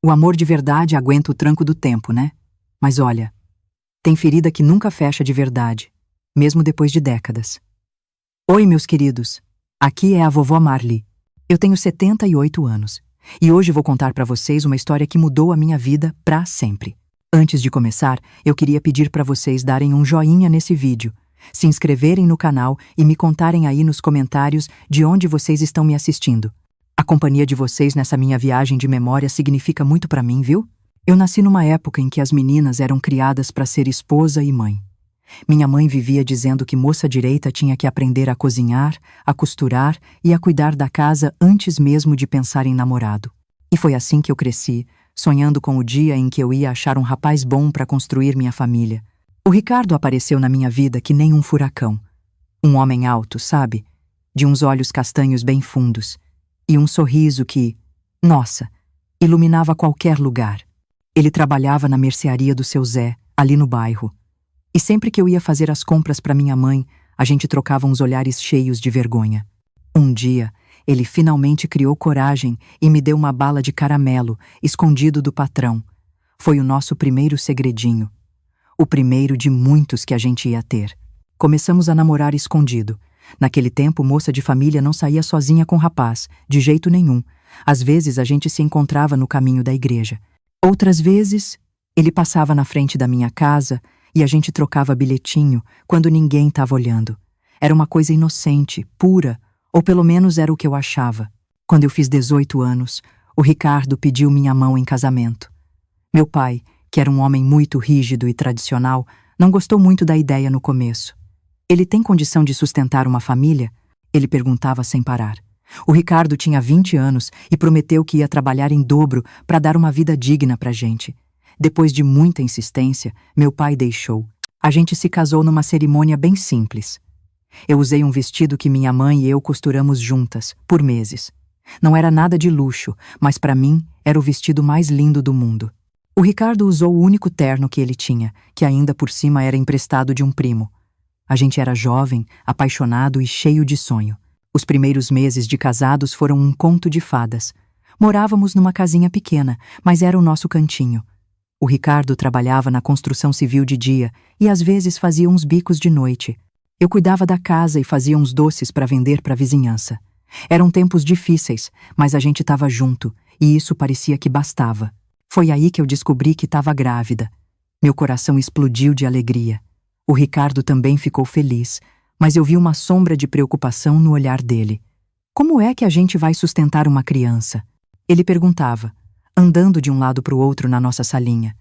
O amor de verdade aguenta o tranco do tempo, né? Mas olha, tem ferida que nunca fecha de verdade, mesmo depois de décadas. Oi, meus queridos. Aqui é a vovó Marli. Eu tenho 78 anos e hoje vou contar para vocês uma história que mudou a minha vida para sempre. Antes de começar, eu queria pedir para vocês darem um joinha nesse vídeo, se inscreverem no canal e me contarem aí nos comentários de onde vocês estão me assistindo. A companhia de vocês nessa minha viagem de memória significa muito para mim, viu? Eu nasci numa época em que as meninas eram criadas para ser esposa e mãe. Minha mãe vivia dizendo que moça direita tinha que aprender a cozinhar, a costurar e a cuidar da casa antes mesmo de pensar em namorado. E foi assim que eu cresci, sonhando com o dia em que eu ia achar um rapaz bom para construir minha família. O Ricardo apareceu na minha vida que nem um furacão. Um homem alto, sabe? De uns olhos castanhos bem fundos. E um sorriso que, nossa, iluminava qualquer lugar. Ele trabalhava na mercearia do seu Zé, ali no bairro. E sempre que eu ia fazer as compras para minha mãe, a gente trocava uns olhares cheios de vergonha. Um dia, ele finalmente criou coragem e me deu uma bala de caramelo, escondido do patrão. Foi o nosso primeiro segredinho. O primeiro de muitos que a gente ia ter. Começamos a namorar escondido. Naquele tempo, moça de família não saía sozinha com rapaz, de jeito nenhum. Às vezes, a gente se encontrava no caminho da igreja. Outras vezes, ele passava na frente da minha casa e a gente trocava bilhetinho quando ninguém estava olhando. Era uma coisa inocente, pura, ou pelo menos era o que eu achava. Quando eu fiz 18 anos, o Ricardo pediu minha mão em casamento. Meu pai, que era um homem muito rígido e tradicional, não gostou muito da ideia no começo. Ele tem condição de sustentar uma família? Ele perguntava sem parar. O Ricardo tinha 20 anos e prometeu que ia trabalhar em dobro para dar uma vida digna pra gente. Depois de muita insistência, meu pai deixou. A gente se casou numa cerimônia bem simples. Eu usei um vestido que minha mãe e eu costuramos juntas, por meses. Não era nada de luxo, mas para mim era o vestido mais lindo do mundo. O Ricardo usou o único terno que ele tinha, que ainda por cima era emprestado de um primo. A gente era jovem, apaixonado e cheio de sonho. Os primeiros meses de casados foram um conto de fadas. Morávamos numa casinha pequena, mas era o nosso cantinho. O Ricardo trabalhava na construção civil de dia e às vezes fazia uns bicos de noite. Eu cuidava da casa e fazia uns doces para vender para a vizinhança. Eram tempos difíceis, mas a gente estava junto e isso parecia que bastava. Foi aí que eu descobri que estava grávida. Meu coração explodiu de alegria. O Ricardo também ficou feliz, mas eu vi uma sombra de preocupação no olhar dele. Como é que a gente vai sustentar uma criança? Ele perguntava, andando de um lado para o outro na nossa salinha.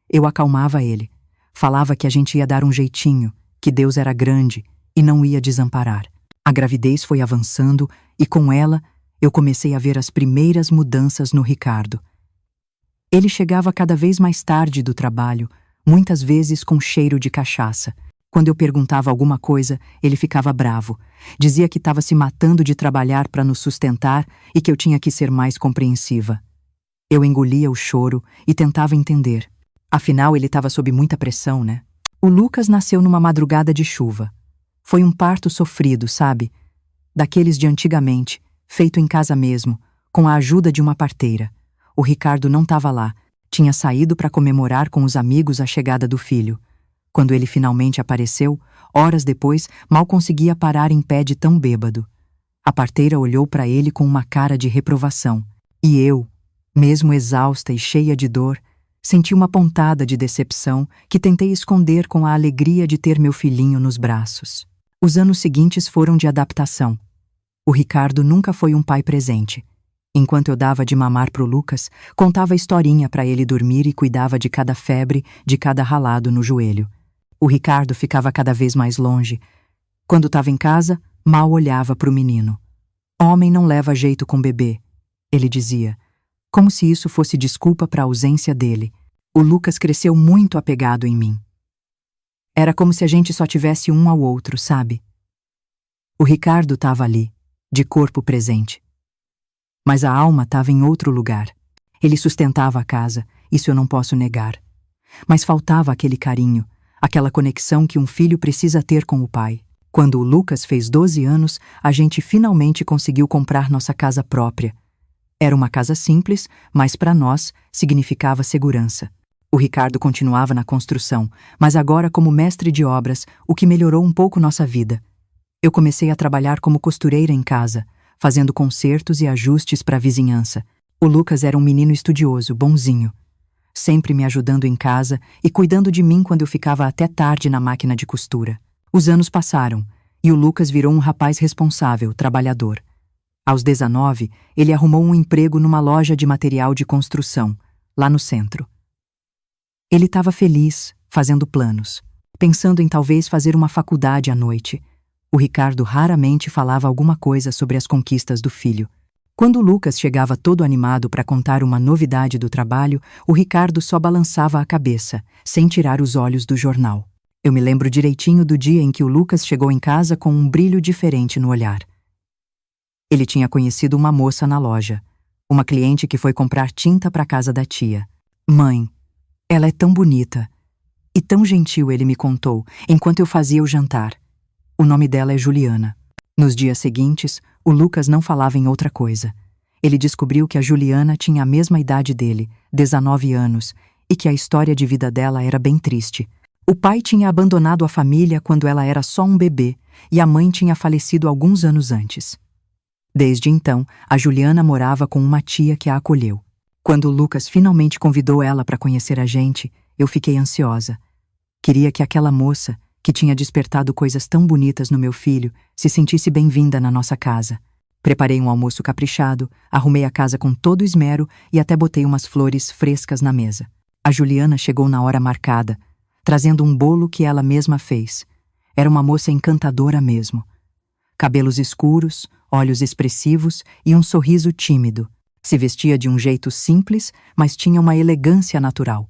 Eu acalmava ele. Falava que a gente ia dar um jeitinho, que Deus era grande e não ia desamparar. A gravidez foi avançando e com ela eu comecei a ver as primeiras mudanças no Ricardo. Ele chegava cada vez mais tarde do trabalho, muitas vezes com cheiro de cachaça. Quando eu perguntava alguma coisa, ele ficava bravo. Dizia que estava se matando de trabalhar para nos sustentar e que eu tinha que ser mais compreensiva. Eu engolia o choro e tentava entender. Afinal, ele estava sob muita pressão, né? O Lucas nasceu numa madrugada de chuva. Foi um parto sofrido, sabe? Daqueles de antigamente, feito em casa mesmo, com a ajuda de uma parteira. O Ricardo não estava lá. Tinha saído para comemorar com os amigos a chegada do filho. Quando ele finalmente apareceu, horas depois, mal conseguia parar em pé de tão bêbado. A parteira olhou para ele com uma cara de reprovação. E eu, mesmo exausta e cheia de dor, senti uma pontada de decepção que tentei esconder com a alegria de ter meu filhinho nos braços. Os anos seguintes foram de adaptação. O Ricardo nunca foi um pai presente. Enquanto eu dava de mamar pro Lucas, contava historinha para ele dormir e cuidava de cada febre, de cada ralado no joelho. O Ricardo ficava cada vez mais longe. Quando estava em casa, mal olhava pro menino. Homem não leva jeito com bebê, ele dizia, como se isso fosse desculpa para a ausência dele. O Lucas cresceu muito apegado em mim. Era como se a gente só tivesse um ao outro, sabe? O Ricardo estava ali, de corpo presente. Mas a alma estava em outro lugar. Ele sustentava a casa, isso eu não posso negar. Mas faltava aquele carinho, aquela conexão que um filho precisa ter com o pai. Quando o Lucas fez 12 anos, a gente finalmente conseguiu comprar nossa casa própria. Era uma casa simples, mas para nós significava segurança. O Ricardo continuava na construção, mas agora como mestre de obras, o que melhorou um pouco nossa vida. Eu comecei a trabalhar como costureira em casa, fazendo consertos e ajustes para a vizinhança. O Lucas era um menino estudioso, bonzinho, sempre me ajudando em casa e cuidando de mim quando eu ficava até tarde na máquina de costura. Os anos passaram, e o Lucas virou um rapaz responsável, trabalhador. Aos 19, ele arrumou um emprego numa loja de material de construção, lá no centro. Ele estava feliz, fazendo planos, pensando em talvez fazer uma faculdade à noite. O Ricardo raramente falava alguma coisa sobre as conquistas do filho. Quando o Lucas chegava todo animado para contar uma novidade do trabalho, o Ricardo só balançava a cabeça, sem tirar os olhos do jornal. Eu me lembro direitinho do dia em que o Lucas chegou em casa com um brilho diferente no olhar. Ele tinha conhecido uma moça na loja, uma cliente que foi comprar tinta para a casa da tia. Mãe, ela é tão bonita e tão gentil, ele me contou, enquanto eu fazia o jantar. O nome dela é Juliana. Nos dias seguintes, o Lucas não falava em outra coisa. Ele descobriu que a Juliana tinha a mesma idade dele, 19 anos, e que a história de vida dela era bem triste. O pai tinha abandonado a família quando ela era só um bebê, e a mãe tinha falecido alguns anos antes. Desde então, a Juliana morava com uma tia que a acolheu. Quando o Lucas finalmente convidou ela para conhecer a gente, eu fiquei ansiosa. Queria que aquela moça, que tinha despertado coisas tão bonitas no meu filho, se sentisse bem-vinda na nossa casa. Preparei um almoço caprichado, arrumei a casa com todo esmero e até botei umas flores frescas na mesa. A Juliana chegou na hora marcada, trazendo um bolo que ela mesma fez. Era uma moça encantadora mesmo. Cabelos escuros, olhos expressivos e um sorriso tímido. Se vestia de um jeito simples, mas tinha uma elegância natural.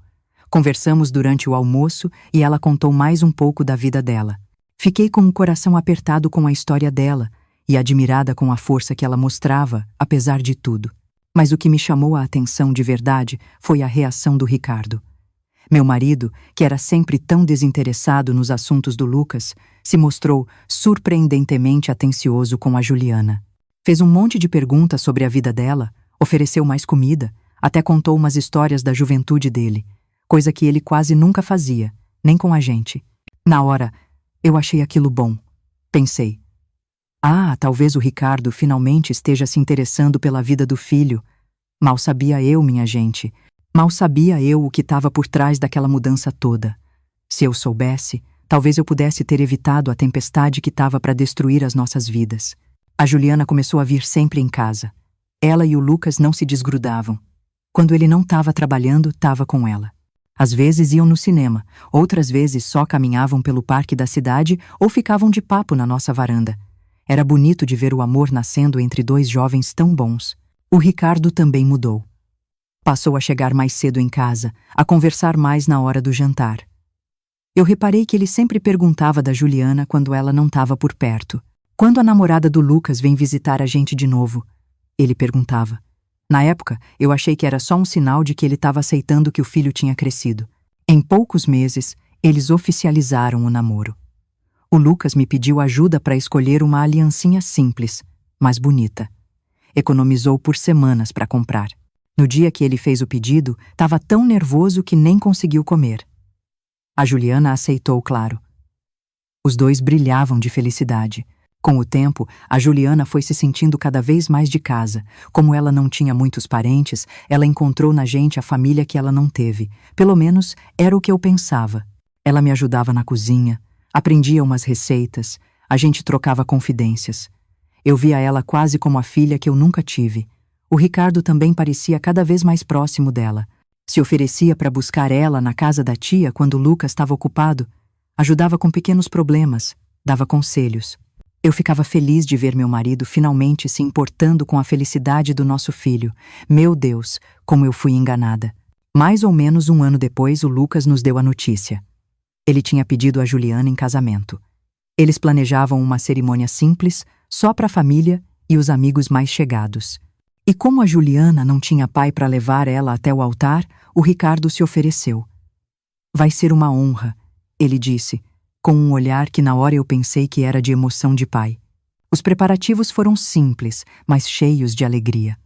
Conversamos durante o almoço e ela contou mais um pouco da vida dela. Fiquei com o coração apertado com a história dela e admirada com a força que ela mostrava, apesar de tudo. Mas o que me chamou a atenção de verdade foi a reação do Ricardo. Meu marido, que era sempre tão desinteressado nos assuntos do Lucas, se mostrou surpreendentemente atencioso com a Juliana. Fez um monte de perguntas sobre a vida dela, ofereceu mais comida, até contou umas histórias da juventude dele, coisa que ele quase nunca fazia, nem com a gente. Na hora, eu achei aquilo bom. Pensei, talvez o Ricardo finalmente esteja se interessando pela vida do filho. Mal sabia eu, minha gente. Mal sabia eu o que estava por trás daquela mudança toda. Se eu soubesse, talvez eu pudesse ter evitado a tempestade que estava para destruir as nossas vidas. A Juliana começou a vir sempre em casa. Ela e o Lucas não se desgrudavam. Quando ele não estava trabalhando, estava com ela. Às vezes iam no cinema, outras vezes só caminhavam pelo parque da cidade ou ficavam de papo na nossa varanda. Era bonito de ver o amor nascendo entre dois jovens tão bons. O Ricardo também mudou. Passou a chegar mais cedo em casa, a conversar mais na hora do jantar. Eu reparei que ele sempre perguntava da Juliana quando ela não estava por perto. Quando a namorada do Lucas vem visitar a gente de novo? Ele perguntava. Na época, eu achei que era só um sinal de que ele estava aceitando que o filho tinha crescido. Em poucos meses, eles oficializaram o namoro. O Lucas me pediu ajuda para escolher uma aliancinha simples, mas bonita. Economizou por semanas para comprar. No dia que ele fez o pedido, estava tão nervoso que nem conseguiu comer. A Juliana aceitou, claro. Os dois brilhavam de felicidade. Com o tempo, a Juliana foi se sentindo cada vez mais de casa. Como ela não tinha muitos parentes, ela encontrou na gente a família que ela não teve. Pelo menos, era o que eu pensava. Ela me ajudava na cozinha, aprendia umas receitas, a gente trocava confidências. Eu via ela quase como a filha que eu nunca tive. O Ricardo também parecia cada vez mais próximo dela. Se oferecia para buscar ela na casa da tia quando o Lucas estava ocupado, ajudava com pequenos problemas, dava conselhos. Eu ficava feliz de ver meu marido finalmente se importando com a felicidade do nosso filho. Meu Deus, como eu fui enganada. Mais ou menos um ano depois, o Lucas nos deu a notícia. Ele tinha pedido a Juliana em casamento. Eles planejavam uma cerimônia simples, só para a família e os amigos mais chegados. E como a Juliana não tinha pai para levar ela até o altar, o Ricardo se ofereceu. Vai ser uma honra, ele disse, com um olhar que na hora eu pensei que era de emoção de pai. Os preparativos foram simples, mas cheios de alegria.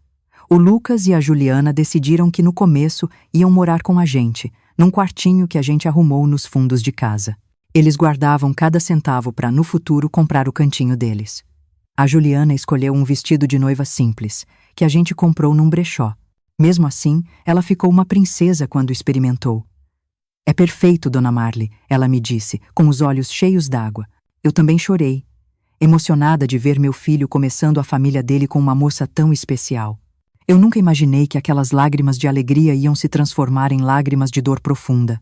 O Lucas e a Juliana decidiram que no começo iam morar com a gente, num quartinho que a gente arrumou nos fundos de casa. Eles guardavam cada centavo para, no futuro, comprar o cantinho deles. A Juliana escolheu um vestido de noiva simples, que a gente comprou num brechó. Mesmo assim, ela ficou uma princesa quando experimentou. "É perfeito, Dona Marli", ela me disse, com os olhos cheios d'água. Eu também chorei, emocionada de ver meu filho começando a família dele com uma moça tão especial. Eu nunca imaginei que aquelas lágrimas de alegria iam se transformar em lágrimas de dor profunda.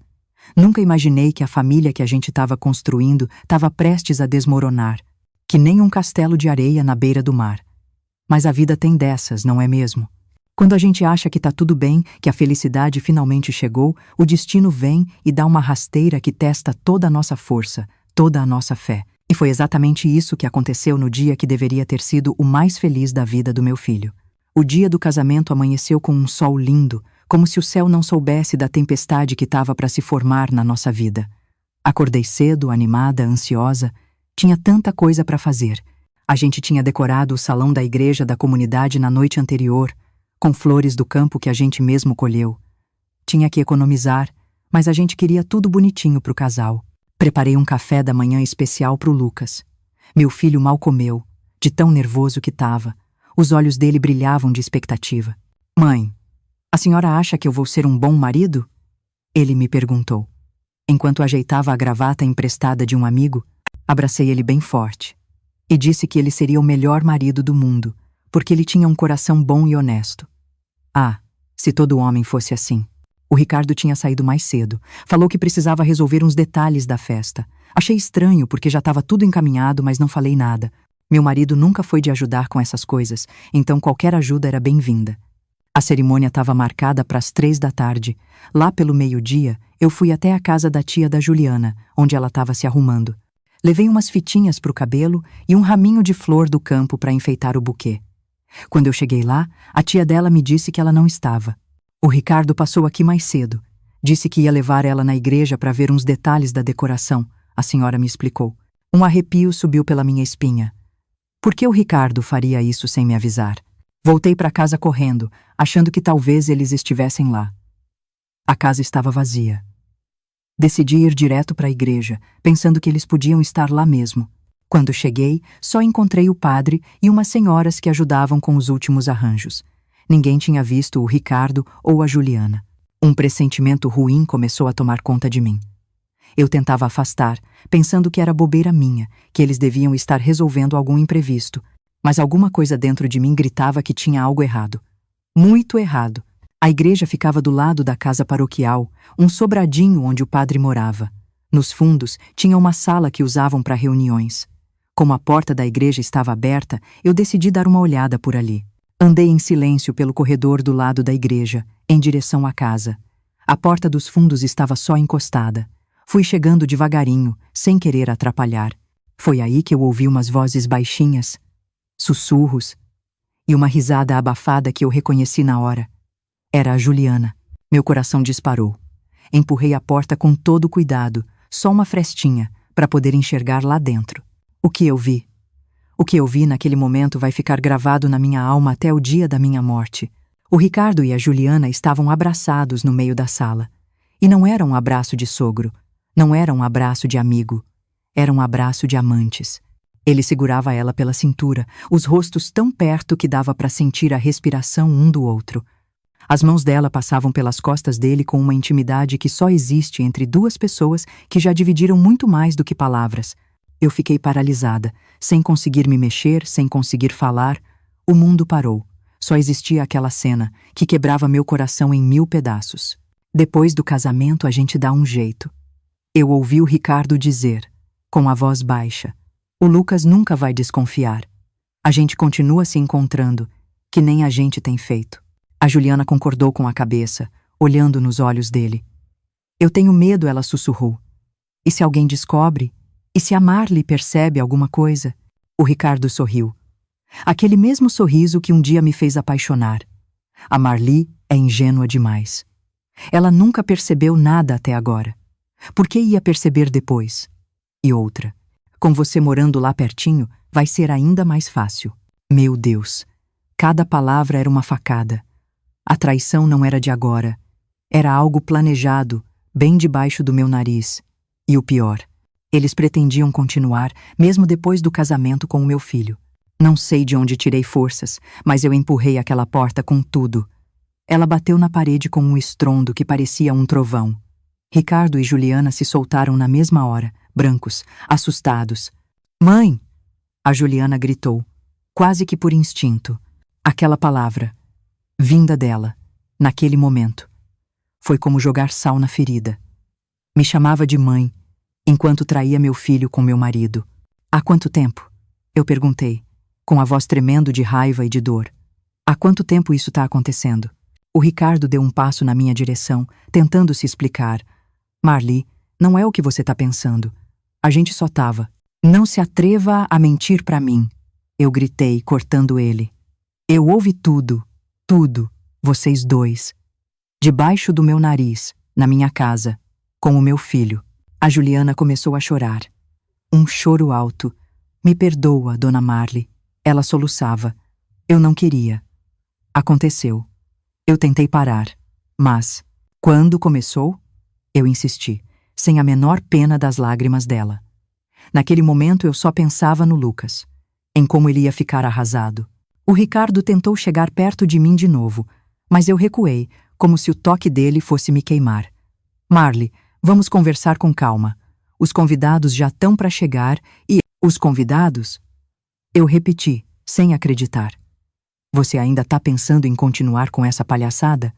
Nunca imaginei que a família que a gente estava construindo estava prestes a desmoronar, que nem um castelo de areia na beira do mar. Mas a vida tem dessas, não é mesmo? Quando a gente acha que está tudo bem, que a felicidade finalmente chegou, o destino vem e dá uma rasteira que testa toda a nossa força, toda a nossa fé. E foi exatamente isso que aconteceu no dia que deveria ter sido o mais feliz da vida do meu filho. O dia do casamento amanheceu com um sol lindo, como se o céu não soubesse da tempestade que estava para se formar na nossa vida. Acordei cedo, animada, ansiosa. Tinha tanta coisa para fazer. A gente tinha decorado o salão da igreja da comunidade na noite anterior, com flores do campo que a gente mesmo colheu. Tinha que economizar, mas a gente queria tudo bonitinho para o casal. Preparei um café da manhã especial para o Lucas. Meu filho mal comeu, de tão nervoso que estava. Os olhos dele brilhavam de expectativa. "Mãe, a senhora acha que eu vou ser um bom marido?" Ele me perguntou. Enquanto ajeitava a gravata emprestada de um amigo, abracei ele bem forte e disse que ele seria o melhor marido do mundo, porque ele tinha um coração bom e honesto. Ah, se todo homem fosse assim. O Ricardo tinha saído mais cedo. Falou que precisava resolver uns detalhes da festa. Achei estranho porque já estava tudo encaminhado, mas não falei nada. Meu marido nunca foi de ajudar com essas coisas, então qualquer ajuda era bem-vinda. A cerimônia estava marcada para as 3 da tarde. Lá pelo meio-dia, eu fui até a casa da tia da Juliana, onde ela estava se arrumando. Levei umas fitinhas para o cabelo e um raminho de flor do campo para enfeitar o buquê. Quando eu cheguei lá, a tia dela me disse que ela não estava. O Ricardo passou aqui mais cedo. Disse que ia levar ela na igreja para ver uns detalhes da decoração, a senhora me explicou. Um arrepio subiu pela minha espinha. Por que o Ricardo faria isso sem me avisar? Voltei para casa correndo, achando que talvez eles estivessem lá. A casa estava vazia. Decidi ir direto para a igreja, pensando que eles podiam estar lá mesmo. Quando cheguei, só encontrei o padre e umas senhoras que ajudavam com os últimos arranjos. Ninguém tinha visto o Ricardo ou a Juliana. Um pressentimento ruim começou a tomar conta de mim. Eu tentava afastar, pensando que era bobeira minha, que eles deviam estar resolvendo algum imprevisto, mas alguma coisa dentro de mim gritava que tinha algo errado. Muito errado. A igreja ficava do lado da casa paroquial, um sobradinho onde o padre morava. Nos fundos, tinha uma sala que usavam para reuniões. Como a porta da igreja estava aberta, eu decidi dar uma olhada por ali. Andei em silêncio pelo corredor do lado da igreja, em direção à casa. A porta dos fundos estava só encostada. Fui chegando devagarinho, sem querer atrapalhar. Foi aí que eu ouvi umas vozes baixinhas, sussurros, e uma risada abafada que eu reconheci na hora. Era a Juliana. Meu coração disparou. Empurrei a porta com todo cuidado, só uma frestinha, para poder enxergar lá dentro. O que eu vi? O que eu vi naquele momento vai ficar gravado na minha alma até o dia da minha morte. O Ricardo e a Juliana estavam abraçados no meio da sala. E não era um abraço de sogro. Não era um abraço de amigo, era um abraço de amantes. Ele segurava ela pela cintura, os rostos tão perto que dava para sentir a respiração um do outro. As mãos dela passavam pelas costas dele com uma intimidade que só existe entre duas pessoas que já dividiram muito mais do que palavras. Eu fiquei paralisada, sem conseguir me mexer, sem conseguir falar. O mundo parou. Só existia aquela cena, que quebrava meu coração em 1000 pedaços. Depois do casamento a gente dá um jeito. Eu ouvi o Ricardo dizer, com a voz baixa, o Lucas nunca vai desconfiar. A gente continua se encontrando, que nem a gente tem feito. A Juliana concordou com a cabeça, olhando nos olhos dele. Eu tenho medo, ela sussurrou. E se alguém descobre? E se a Marli percebe alguma coisa? O Ricardo sorriu. Aquele mesmo sorriso que um dia me fez apaixonar. A Marli é ingênua demais. Ela nunca percebeu nada até agora. Por que ia perceber depois? E outra, com você morando lá pertinho, vai ser ainda mais fácil. Meu Deus, Cada palavra era uma facada. A traição não era de agora. Era algo planejado, bem debaixo do meu nariz. E o pior, eles pretendiam continuar, mesmo depois do casamento com o meu filho. Não sei de onde tirei forças, mas eu empurrei aquela porta com tudo. Ela bateu na parede com um estrondo que parecia um trovão. Ricardo e Juliana se soltaram na mesma hora, brancos, assustados. "Mãe!" A Juliana gritou, quase que por instinto. Aquela palavra, vinda dela, naquele momento, foi como jogar sal na ferida. Me chamava de mãe, enquanto traía meu filho com meu marido. "Há quanto tempo?" Eu perguntei, com a voz tremendo de raiva e de dor. "Há quanto tempo isso está acontecendo?" O Ricardo deu um passo na minha direção, tentando se explicar. "Marli, não é o que você está pensando. A gente só tava." "Não se atreva a mentir para mim", eu gritei, cortando ele. "Eu ouvi tudo, tudo, vocês dois. Debaixo do meu nariz, na minha casa, com o meu filho." A Juliana começou a chorar. Um choro alto. "Me perdoa, dona Marli." Ela soluçava. "Eu não queria. Aconteceu. Eu tentei parar, mas, quando começou, eu insisti, sem a menor pena das lágrimas dela. Naquele momento eu só pensava no Lucas, em como ele ia ficar arrasado. O Ricardo tentou chegar perto de mim de novo, mas eu recuei, como se o toque dele fosse me queimar. "Marli, vamos conversar com calma. Os convidados já estão para chegar e..." "Os convidados?" Eu repeti, sem acreditar. "Você ainda está pensando em continuar com essa palhaçada?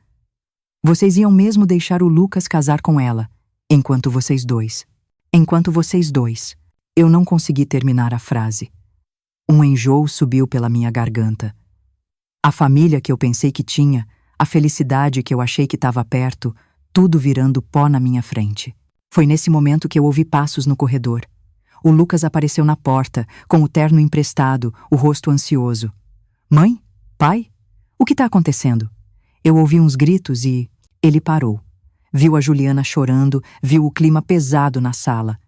Vocês iam mesmo deixar o Lucas casar com ela, enquanto vocês dois..." "Enquanto vocês dois..." Eu não consegui terminar a frase. Um enjoo subiu pela minha garganta. A família que eu pensei que tinha, a felicidade que eu achei que estava perto, tudo virando pó na minha frente. Foi nesse momento que eu ouvi passos no corredor. O Lucas apareceu na porta, com o terno emprestado, o rosto ansioso. "Mãe? Pai? O que está acontecendo?" Eu ouvi uns gritos e... Ele parou. Viu a Juliana chorando, viu o clima pesado na sala.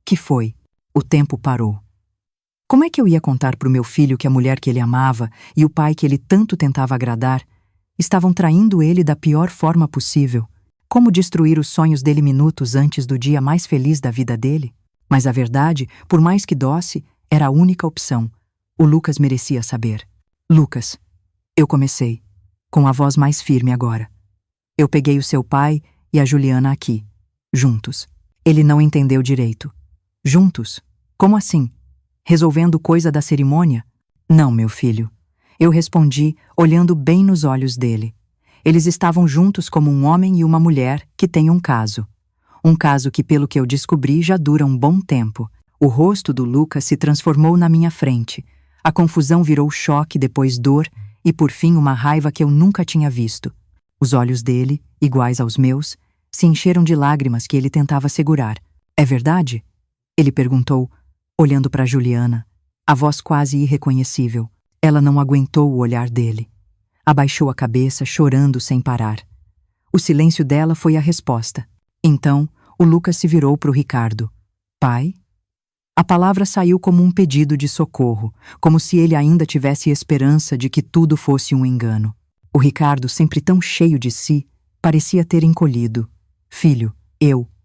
Que foi? O tempo parou. Como é que eu ia contar para o meu filho que a mulher que ele amava e o pai que ele tanto tentava agradar estavam traindo ele da pior forma possível? Como destruir os sonhos dele minutos antes do dia mais feliz da vida dele? Mas a verdade, por mais que doce, era a única opção. O Lucas merecia saber. "Lucas", eu comecei, com a voz mais firme agora. "Eu peguei o seu pai e a Juliana aqui, juntos." Ele não entendeu direito. "Juntos? Como assim? Resolvendo coisa da cerimônia?" "Não, meu filho." Eu respondi, olhando bem nos olhos dele. Eles estavam juntos como um homem e uma mulher que têm um caso. Um caso que, pelo que eu descobri, já dura um bom tempo. O rosto do Lucas se transformou na minha frente. A confusão virou choque, depois dor e, por fim, uma raiva que eu nunca tinha visto. Os olhos dele, iguais aos meus, se encheram de lágrimas que ele tentava segurar. "É verdade?" ele perguntou, olhando para Juliana, a voz quase irreconhecível. Ela não aguentou o olhar dele. Abaixou a cabeça, chorando sem parar. O silêncio dela foi a resposta. Então, o Lucas se virou para o Ricardo. "Pai?" A palavra saiu como um pedido de socorro, como se ele ainda tivesse esperança de que tudo fosse um engano. O Ricardo, sempre tão cheio de si, parecia ter encolhido. "Filho,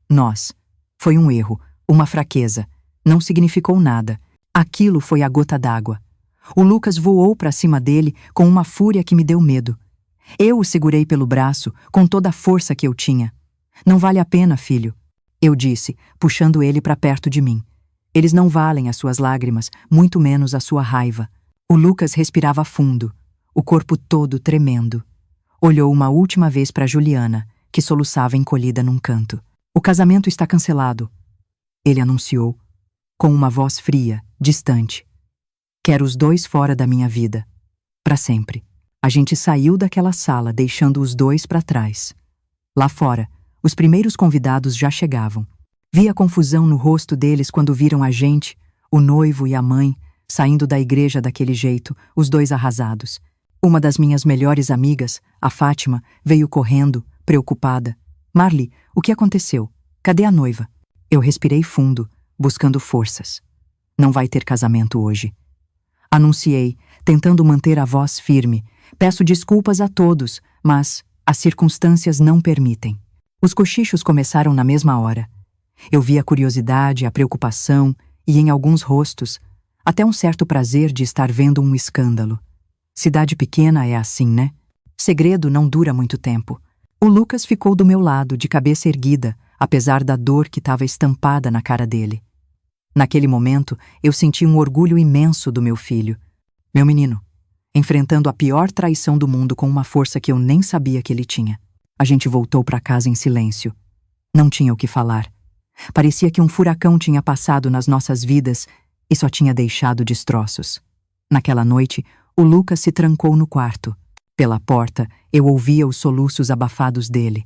nós. Foi um erro, uma fraqueza. Não significou nada. Aquilo foi a gota d'água." O Lucas voou para cima dele com uma fúria que me deu medo. Eu o segurei pelo braço com toda a força que eu tinha. "Não vale a pena, filho", eu disse, puxando ele para perto de mim. "Eles não valem as suas lágrimas, muito menos a sua raiva." O Lucas respirava fundo, o corpo todo tremendo. Olhou uma última vez para Juliana, que soluçava encolhida num canto. "O casamento está cancelado", ele anunciou, com uma voz fria, distante. "Quero os dois fora da minha vida. Para sempre." A gente saiu daquela sala, deixando os dois para trás. Lá fora, os primeiros convidados já chegavam. Vi a confusão no rosto deles quando viram a gente, o noivo e a mãe, saindo da igreja daquele jeito, os dois arrasados. Uma das minhas melhores amigas, a Fátima, veio correndo, preocupada. "Marli, o que aconteceu? Cadê a noiva?" Eu respirei fundo, buscando forças. "Não vai ter casamento hoje", anunciei, tentando manter a voz firme. Peço desculpas a todos, mas as circunstâncias não permitem. Os cochichos começaram na mesma hora. Eu vi a curiosidade, a preocupação e, em alguns rostos, até um certo prazer de estar vendo um escândalo. Cidade pequena é assim, né? Segredo não dura muito tempo. O Lucas ficou do meu lado, de cabeça erguida, apesar da dor que estava estampada na cara dele. Naquele momento, eu senti um orgulho imenso do meu filho. Meu menino, enfrentando a pior traição do mundo com uma força que eu nem sabia que ele tinha. A gente voltou para casa em silêncio. Não tinha o que falar. Parecia que um furacão tinha passado nas nossas vidas e só tinha deixado destroços. Naquela noite, o Lucas se trancou no quarto. Pela porta, eu ouvia os soluços abafados dele.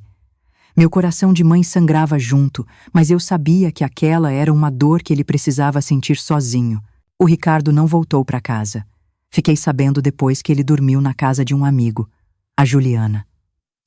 Meu coração de mãe sangrava junto, mas eu sabia que aquela era uma dor que ele precisava sentir sozinho. O Ricardo não voltou para casa. Fiquei sabendo depois que ele dormiu na casa de um amigo, a Juliana.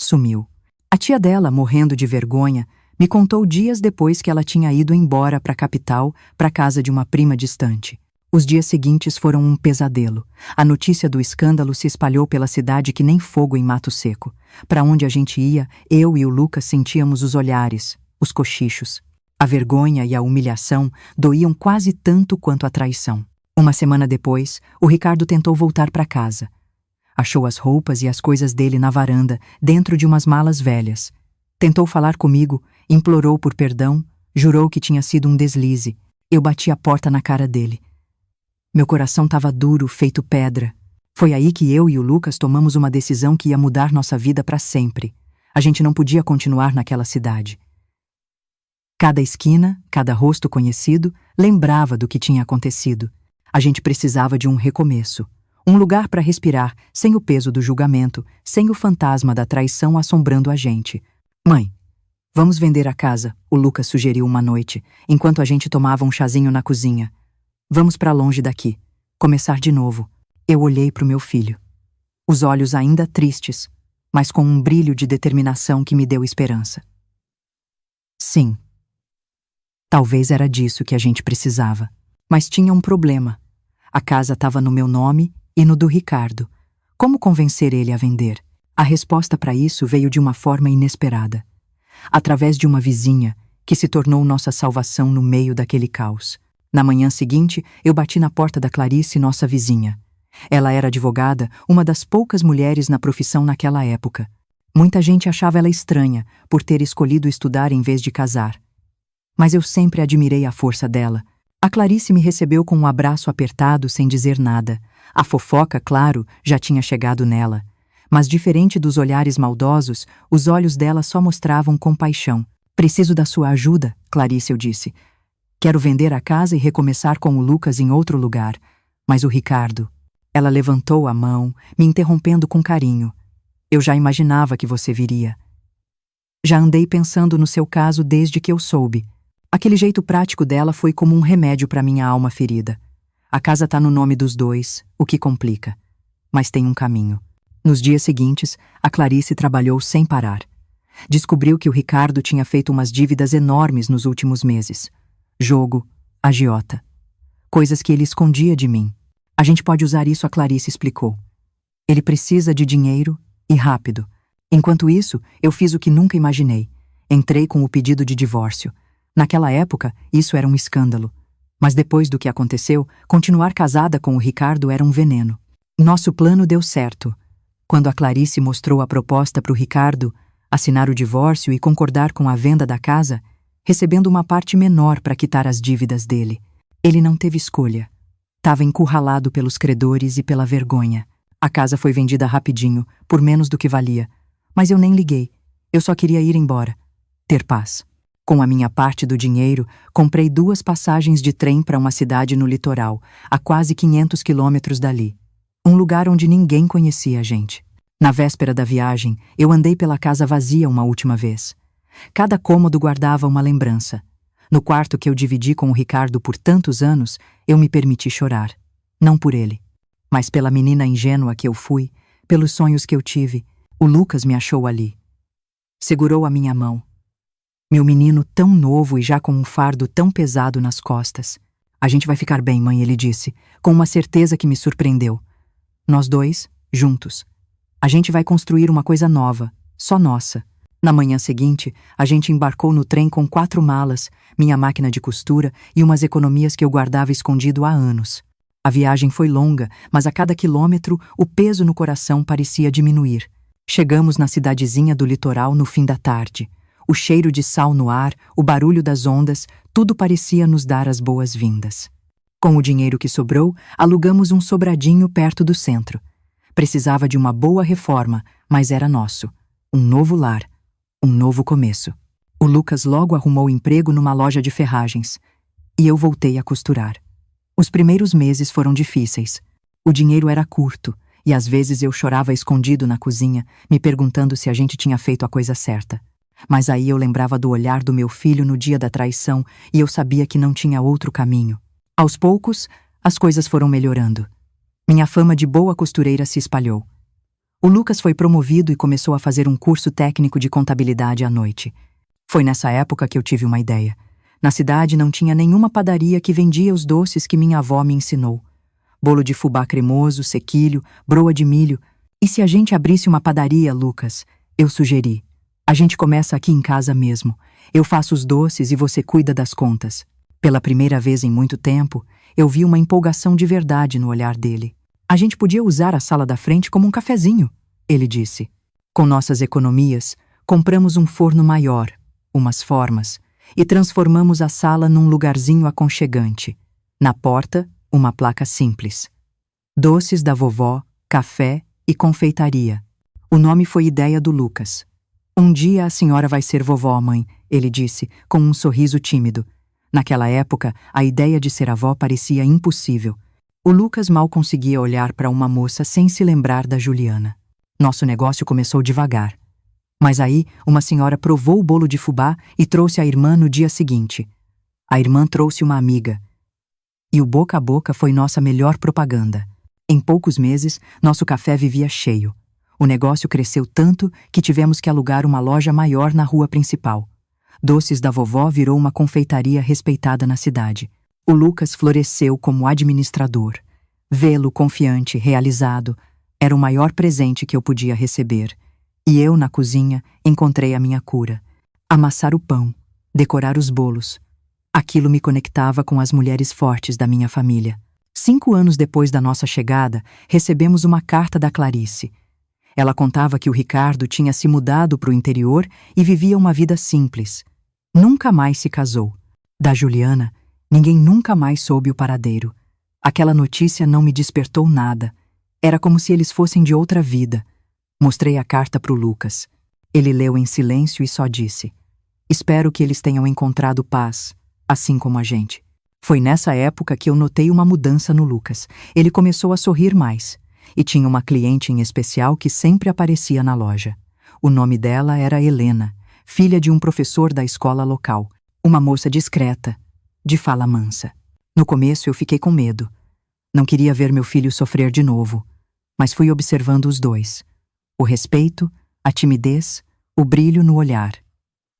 Sumiu. A tia dela, morrendo de vergonha, me contou dias depois que ela tinha ido embora para a capital, para a casa de uma prima distante. Os dias seguintes foram um pesadelo. A notícia do escândalo se espalhou pela cidade que nem fogo em mato seco. Para onde a gente ia, eu e o Lucas sentíamos os olhares, os cochichos. A vergonha e a humilhação doíam quase tanto quanto a traição. Uma semana depois, o Ricardo tentou voltar para casa. Achou as roupas e as coisas dele na varanda, dentro de umas malas velhas. Tentou falar comigo, implorou por perdão, jurou que tinha sido um deslize. Eu bati a porta na cara dele. Meu coração estava duro, feito pedra. Foi aí que eu e o Lucas tomamos uma decisão que ia mudar nossa vida para sempre. A gente não podia continuar naquela cidade. Cada esquina, cada rosto conhecido, lembrava do que tinha acontecido. A gente precisava de um recomeço. Um lugar para respirar, sem o peso do julgamento, sem o fantasma da traição assombrando a gente. Mãe, vamos vender a casa, o Lucas sugeriu uma noite, enquanto a gente tomava um chazinho na cozinha. Vamos para longe daqui. Começar de novo. Eu olhei para o meu filho. Os olhos ainda tristes, mas com um brilho de determinação que me deu esperança. Sim. Talvez era disso que a gente precisava. Mas tinha um problema. A casa estava no meu nome e no do Ricardo. Como convencer ele a vender? A resposta para isso veio de uma forma inesperada. Através de uma vizinha, que se tornou nossa salvação no meio daquele caos. Na manhã seguinte, eu bati na porta da Clarice, nossa vizinha. Ela era advogada, uma das poucas mulheres na profissão naquela época. Muita gente achava ela estranha, por ter escolhido estudar em vez de casar. Mas eu sempre admirei a força dela. A Clarice me recebeu com um abraço apertado sem dizer nada. A fofoca, claro, já tinha chegado nela. Mas diferente dos olhares maldosos, os olhos dela só mostravam compaixão. Preciso da sua ajuda, Clarice, eu disse. Quero vender a casa e recomeçar com o Lucas em outro lugar. Mas o Ricardo... Ela levantou a mão, me interrompendo com carinho. Eu já imaginava que você viria. Já andei pensando no seu caso desde que eu soube. Aquele jeito prático dela foi como um remédio para minha alma ferida. A casa tá no nome dos dois, o que complica. Mas tem um caminho. Nos dias seguintes, a Clarice trabalhou sem parar. Descobriu que o Ricardo tinha feito umas dívidas enormes nos últimos meses. Jogo, agiota. Coisas que ele escondia de mim. A gente pode usar isso, a Clarice explicou. Ele precisa de dinheiro e rápido. Enquanto isso, eu fiz o que nunca imaginei. Entrei com o pedido de divórcio. Naquela época, isso era um escândalo. Mas depois do que aconteceu, continuar casada com o Ricardo era um veneno. Nosso plano deu certo. Quando a Clarice mostrou a proposta para o Ricardo, assinar o divórcio e concordar com a venda da casa, recebendo uma parte menor para quitar as dívidas dele. Ele não teve escolha. Estava encurralado pelos credores e pela vergonha. A casa foi vendida rapidinho, por menos do que valia. Mas eu nem liguei. Eu só queria ir embora. Ter paz. Com a minha parte do dinheiro, comprei 2 passagens de trem para uma cidade no litoral, a quase 500 quilômetros dali. Um lugar onde ninguém conhecia a gente. Na véspera da viagem, eu andei pela casa vazia uma última vez. Cada cômodo guardava uma lembrança. No quarto que eu dividi com o Ricardo por tantos anos, eu me permiti chorar. Não por ele, mas pela menina ingênua que eu fui, pelos sonhos que eu tive. O Lucas me achou ali. Segurou a minha mão. Meu menino tão novo e já com um fardo tão pesado nas costas. A gente vai ficar bem, mãe, ele disse, com uma certeza que me surpreendeu. Nós dois, juntos. A gente vai construir uma coisa nova, só nossa. Na manhã seguinte, a gente embarcou no trem com 4 malas, minha máquina de costura e umas economias que eu guardava escondido há anos. A viagem foi longa, mas a cada quilômetro o peso no coração parecia diminuir. Chegamos na cidadezinha do litoral no fim da tarde. O cheiro de sal no ar, o barulho das ondas, tudo parecia nos dar as boas-vindas. Com o dinheiro que sobrou, alugamos um sobradinho perto do centro. Precisava de uma boa reforma, mas era nosso. Um novo lar, um novo começo. O Lucas logo arrumou emprego numa loja de ferragens. E eu voltei a costurar. Os primeiros meses foram difíceis. O dinheiro era curto, e às vezes eu chorava escondido na cozinha, me perguntando se a gente tinha feito a coisa certa. Mas aí eu lembrava do olhar do meu filho no dia da traição e eu sabia que não tinha outro caminho. Aos poucos, as coisas foram melhorando. Minha fama de boa costureira se espalhou. O Lucas foi promovido e começou a fazer um curso técnico de contabilidade à noite. Foi nessa época que eu tive uma ideia. Na cidade não tinha nenhuma padaria que vendia os doces que minha avó me ensinou. Bolo de fubá cremoso, sequilho, broa de milho. E se a gente abrisse uma padaria, Lucas? Eu sugeri. A gente começa aqui em casa mesmo. Eu faço os doces e você cuida das contas. Pela primeira vez em muito tempo, eu vi uma empolgação de verdade no olhar dele. A gente podia usar a sala da frente como um cafezinho, ele disse. Com nossas economias, compramos um forno maior, umas formas, e transformamos a sala num lugarzinho aconchegante. Na porta, uma placa simples. Doces da vovó, café e confeitaria. O nome foi ideia do Lucas. Um dia a senhora vai ser vovó, mãe, ele disse, com um sorriso tímido. Naquela época, a ideia de ser avó parecia impossível. O Lucas mal conseguia olhar para uma moça sem se lembrar da Juliana. Nosso negócio começou devagar. Mas aí, uma senhora provou o bolo de fubá e trouxe a irmã no dia seguinte. A irmã trouxe uma amiga. E o boca a boca foi nossa melhor propaganda. Em poucos meses, nosso café vivia cheio. O negócio cresceu tanto que tivemos que alugar uma loja maior na rua principal. Doces da Vovó virou uma confeitaria respeitada na cidade. O Lucas floresceu como administrador. Vê-lo confiante, realizado, era o maior presente que eu podia receber. E eu, na cozinha, encontrei a minha cura. Amassar o pão, decorar os bolos. Aquilo me conectava com as mulheres fortes da minha família. 5 anos depois da nossa chegada, recebemos uma carta da Clarice. Ela contava que o Ricardo tinha se mudado para o interior e vivia uma vida simples. Nunca mais se casou. Da Juliana, ninguém nunca mais soube o paradeiro. Aquela notícia não me despertou nada. Era como se eles fossem de outra vida. Mostrei a carta para o Lucas. Ele leu em silêncio e só disse: "Espero que eles tenham encontrado paz, assim como a gente." Foi nessa época que eu notei uma mudança no Lucas. Ele começou a sorrir mais. E tinha uma cliente em especial que sempre aparecia na loja. O nome dela era Helena, filha de um professor da escola local. Uma moça discreta, de fala mansa. No começo eu fiquei com medo. Não queria ver meu filho sofrer de novo. Mas fui observando os dois. O respeito, a timidez, o brilho no olhar.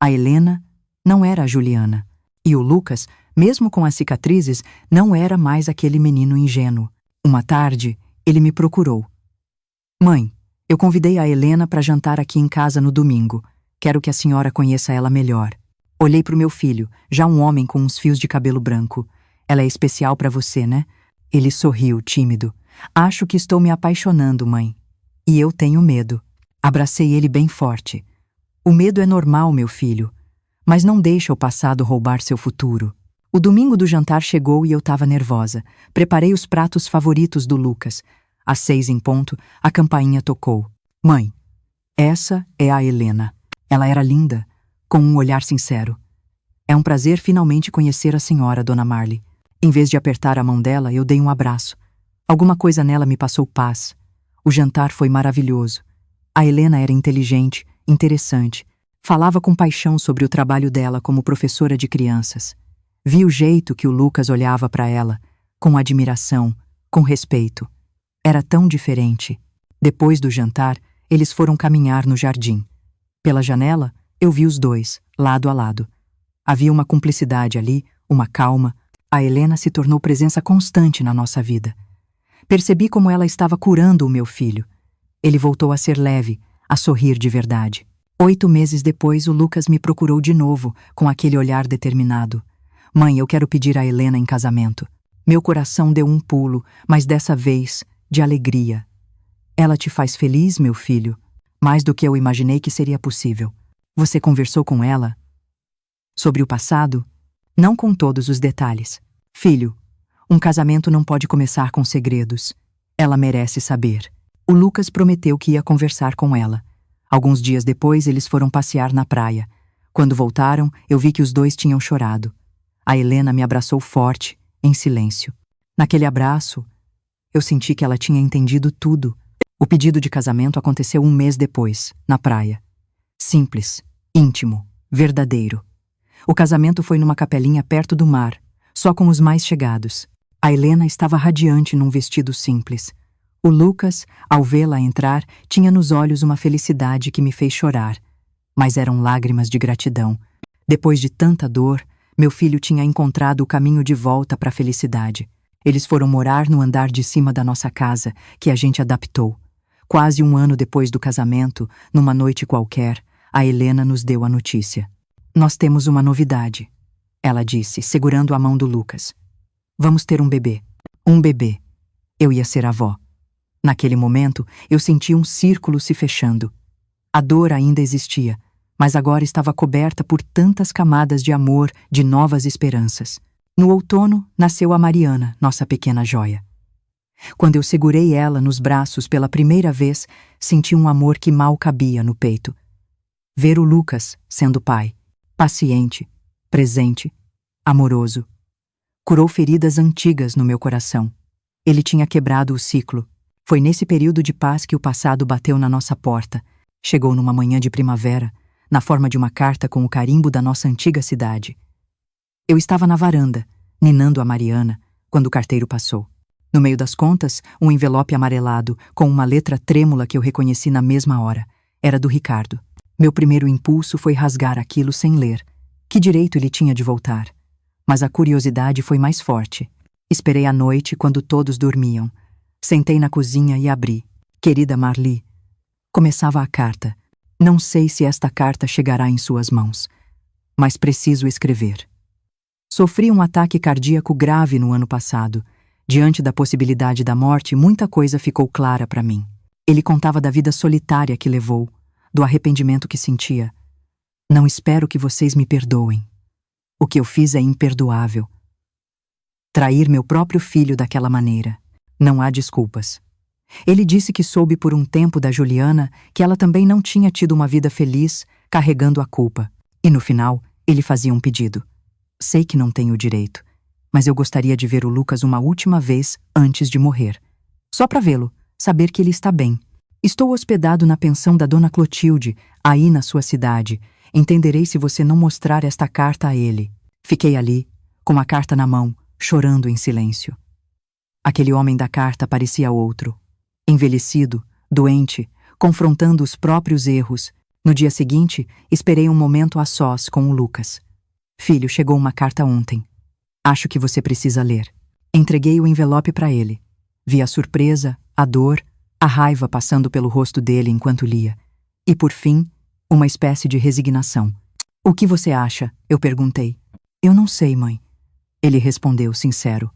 A Helena não era a Juliana. E o Lucas, mesmo com as cicatrizes, não era mais aquele menino ingênuo. Uma tarde, ele me procurou. "Mãe, eu convidei a Helena para jantar aqui em casa no domingo. Quero que a senhora conheça ela melhor." Olhei para o meu filho, já um homem com uns fios de cabelo branco. "Ela é especial para você, né?" Ele sorriu, tímido. "Acho que estou me apaixonando, mãe. E eu tenho medo." Abracei ele bem forte. "O medo é normal, meu filho. Mas não deixa o passado roubar seu futuro." O domingo do jantar chegou e eu estava nervosa. Preparei os pratos favoritos do Lucas. Às 6 em ponto, a campainha tocou. "Mãe, essa é a Helena." Ela era linda, com um olhar sincero. "É um prazer finalmente conhecer a senhora, Dona Marley." Em vez de apertar a mão dela, eu dei um abraço. Alguma coisa nela me passou paz. O jantar foi maravilhoso. A Helena era inteligente, interessante. Falava com paixão sobre o trabalho dela como professora de crianças. Vi o jeito que o Lucas olhava para ela, com admiração, com respeito. Era tão diferente. Depois do jantar, eles foram caminhar no jardim. Pela janela, eu vi os dois, lado a lado. Havia uma cumplicidade ali, uma calma. A Helena se tornou presença constante na nossa vida. Percebi como ela estava curando o meu filho. Ele voltou a ser leve, a sorrir de verdade. 8 meses depois, o Lucas me procurou de novo, com aquele olhar determinado. Mãe, eu quero pedir a Helena em casamento. Meu coração deu um pulo, mas dessa vez, de alegria. Ela te faz feliz, meu filho? Mais do que eu imaginei que seria possível. Você conversou com ela? Sobre o passado? Não com todos os detalhes. Filho, um casamento não pode começar com segredos. Ela merece saber. O Lucas prometeu que ia conversar com ela. Alguns dias depois, eles foram passear na praia. Quando voltaram, eu vi que os dois tinham chorado. A Helena me abraçou forte, em silêncio. Naquele abraço, eu senti que ela tinha entendido tudo. O pedido de casamento aconteceu 1 mês depois, na praia. Simples, íntimo, verdadeiro. O casamento foi numa capelinha perto do mar, só com os mais chegados. A Helena estava radiante num vestido simples. O Lucas, ao vê-la entrar, tinha nos olhos uma felicidade que me fez chorar. Mas eram lágrimas de gratidão. Depois de tanta dor, meu filho tinha encontrado o caminho de volta para a felicidade. Eles foram morar no andar de cima da nossa casa, que a gente adaptou. Quase 1 ano depois do casamento, numa noite qualquer, a Helena nos deu a notícia. Nós temos uma novidade, ela disse, segurando a mão do Lucas. Vamos ter um bebê. Um bebê. Eu ia ser avó. Naquele momento, eu senti um círculo se fechando. A dor ainda existia, mas agora estava coberta por tantas camadas de amor, de novas esperanças. No outono, nasceu a Mariana, nossa pequena joia. Quando eu segurei ela nos braços pela primeira vez, senti um amor que mal cabia no peito. Ver o Lucas sendo pai, paciente, presente, amoroso, curou feridas antigas no meu coração. Ele tinha quebrado o ciclo. Foi nesse período de paz que o passado bateu na nossa porta. Chegou numa manhã de primavera, na forma de uma carta com o carimbo da nossa antiga cidade. Eu estava na varanda, ninando a Mariana, quando o carteiro passou. No meio das contas, um envelope amarelado, com uma letra trêmula que eu reconheci na mesma hora. Era do Ricardo. Meu primeiro impulso foi rasgar aquilo sem ler. Que direito ele tinha de voltar? Mas a curiosidade foi mais forte. Esperei a noite quando todos dormiam. Sentei na cozinha e abri. Querida Marli. Começava a carta. Não sei se esta carta chegará em suas mãos, mas preciso escrever. Sofri um ataque cardíaco grave no ano passado. Diante da possibilidade da morte, muita coisa ficou clara para mim. Ele contava da vida solitária que levou, do arrependimento que sentia. Não espero que vocês me perdoem. O que eu fiz é imperdoável. Trair meu próprio filho daquela maneira. Não há desculpas. Ele disse que soube por um tempo da Juliana que ela também não tinha tido uma vida feliz, carregando a culpa. E no final, ele fazia um pedido. Sei que não tenho o direito, mas eu gostaria de ver o Lucas uma última vez antes de morrer. Só para vê-lo, saber que ele está bem. Estou hospedado na pensão da Dona Clotilde, aí na sua cidade. Entenderei se você não mostrar esta carta a ele. Fiquei ali, com a carta na mão, chorando em silêncio. Aquele homem da carta parecia outro. Envelhecido, doente, confrontando os próprios erros. No dia seguinte, esperei um momento a sós com o Lucas. Filho, chegou uma carta ontem. Acho que você precisa ler. Entreguei o envelope para ele. Vi a surpresa, a dor, a raiva passando pelo rosto dele enquanto lia. E, por fim, uma espécie de resignação. O que você acha? Eu perguntei. Eu não sei, mãe. Ele respondeu, sincero.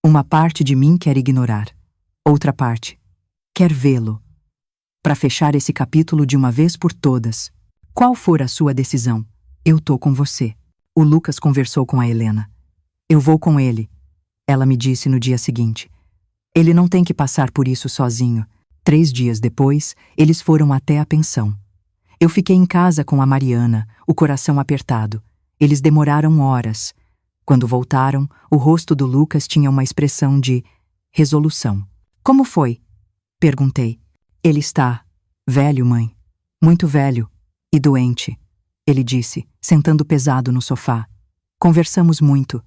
Uma parte de mim quer ignorar. Outra parte quer vê-lo. Para fechar esse capítulo de uma vez por todas, qual for a sua decisão, eu tô com você. O Lucas conversou com a Helena. Eu vou com ele, ela me disse no dia seguinte. Ele não tem que passar por isso sozinho. 3 dias depois, eles foram até a pensão. Eu fiquei em casa com a Mariana, o coração apertado. Eles demoraram horas. Quando voltaram, o rosto do Lucas tinha uma expressão de resolução. Como foi? Perguntei. Ele está velho, mãe. Muito velho. E doente. Ele disse, sentando pesado no sofá. Conversamos muito.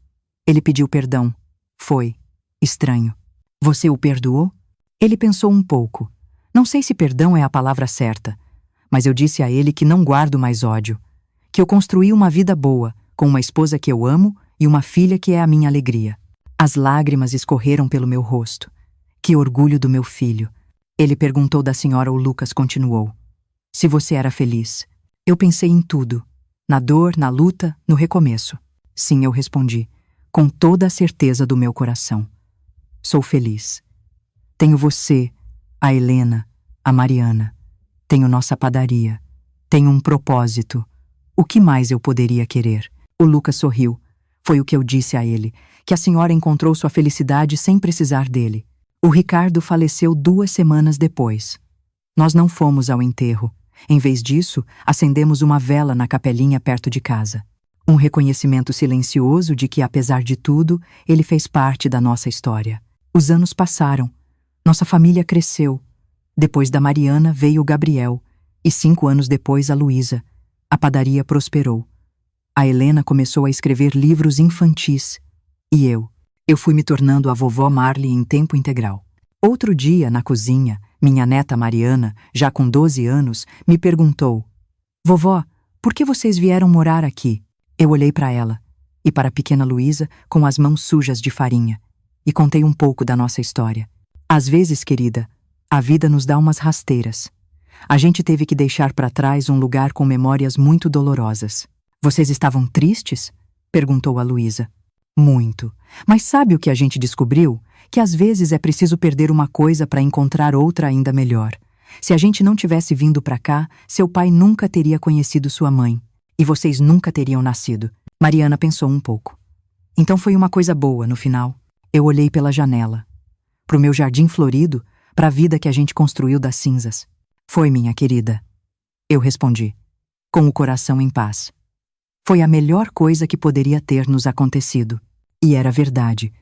Ele pediu perdão. Foi estranho. Você o perdoou? Ele pensou um pouco. Não sei se perdão é a palavra certa, mas eu disse a ele que não guardo mais ódio, que eu construí uma vida boa, com uma esposa que eu amo e uma filha que é a minha alegria. As lágrimas escorreram pelo meu rosto. Que orgulho do meu filho. Ele perguntou da senhora. O Lucas continuou. Se você era feliz. Eu pensei em tudo. Na dor, na luta, no recomeço. Sim, eu respondi, com toda a certeza do meu coração. Sou feliz. Tenho você, a Helena, a Mariana. Tenho nossa padaria. Tenho um propósito. O que mais eu poderia querer? O Lucas sorriu. Foi o que eu disse a ele, que a senhora encontrou sua felicidade sem precisar dele. O Ricardo faleceu 2 semanas depois. Nós não fomos ao enterro. Em vez disso, acendemos uma vela na capelinha perto de casa. Um reconhecimento silencioso de que, apesar de tudo, ele fez parte da nossa história. Os anos passaram. Nossa família cresceu. Depois da Mariana veio o Gabriel. E 5 anos depois a Luísa. A padaria prosperou. A Helena começou a escrever livros infantis. E eu fui me tornando a vovó Marli em tempo integral. Outro dia, na cozinha, minha neta Mariana, já com 12 anos, me perguntou: Vovó, por que vocês vieram morar aqui? Eu olhei para ela e para a pequena Luísa com as mãos sujas de farinha e contei um pouco da nossa história. Às vezes, querida, a vida nos dá umas rasteiras. A gente teve que deixar para trás um lugar com memórias muito dolorosas. Vocês estavam tristes? Perguntou a Luísa. Muito. Mas sabe o que a gente descobriu? Que às vezes é preciso perder uma coisa para encontrar outra ainda melhor. Se a gente não tivesse vindo para cá, seu pai nunca teria conhecido sua mãe. E vocês nunca teriam nascido. Mariana pensou um pouco. Então foi uma coisa boa, no final. Eu olhei pela janela. Pro meu jardim florido, para a vida que a gente construiu das cinzas. Foi, minha querida. Eu respondi, com o coração em paz. Foi a melhor coisa que poderia ter nos acontecido. E era verdade.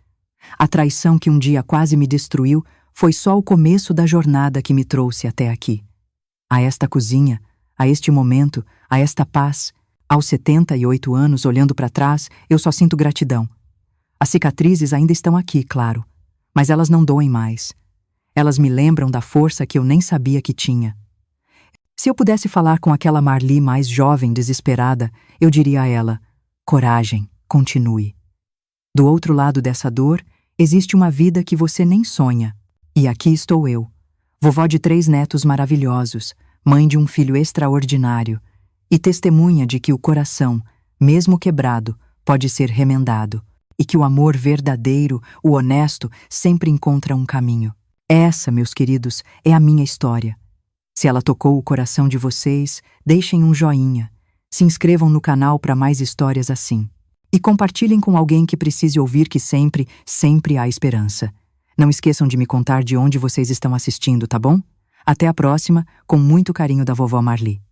A traição que um dia quase me destruiu foi só o começo da jornada que me trouxe até aqui. A esta cozinha, a este momento, a esta paz, aos 78 anos, olhando para trás, eu só sinto gratidão. As cicatrizes ainda estão aqui, claro, mas elas não doem mais. Elas me lembram da força que eu nem sabia que tinha. Se eu pudesse falar com aquela Marli mais jovem, desesperada, eu diria a ela: coragem, continue. Do outro lado dessa dor, existe uma vida que você nem sonha. E aqui estou eu, vovó de 3 netos maravilhosos, mãe de um filho extraordinário, e testemunha de que o coração, mesmo quebrado, pode ser remendado, e que o amor verdadeiro, o honesto, sempre encontra um caminho. Essa, meus queridos, é a minha história. Se ela tocou o coração de vocês, deixem um joinha, se inscrevam no canal para mais histórias assim. E compartilhem com alguém que precise ouvir que sempre, sempre há esperança. Não esqueçam de me contar de onde vocês estão assistindo, tá bom? Até a próxima, com muito carinho da vovó Marli.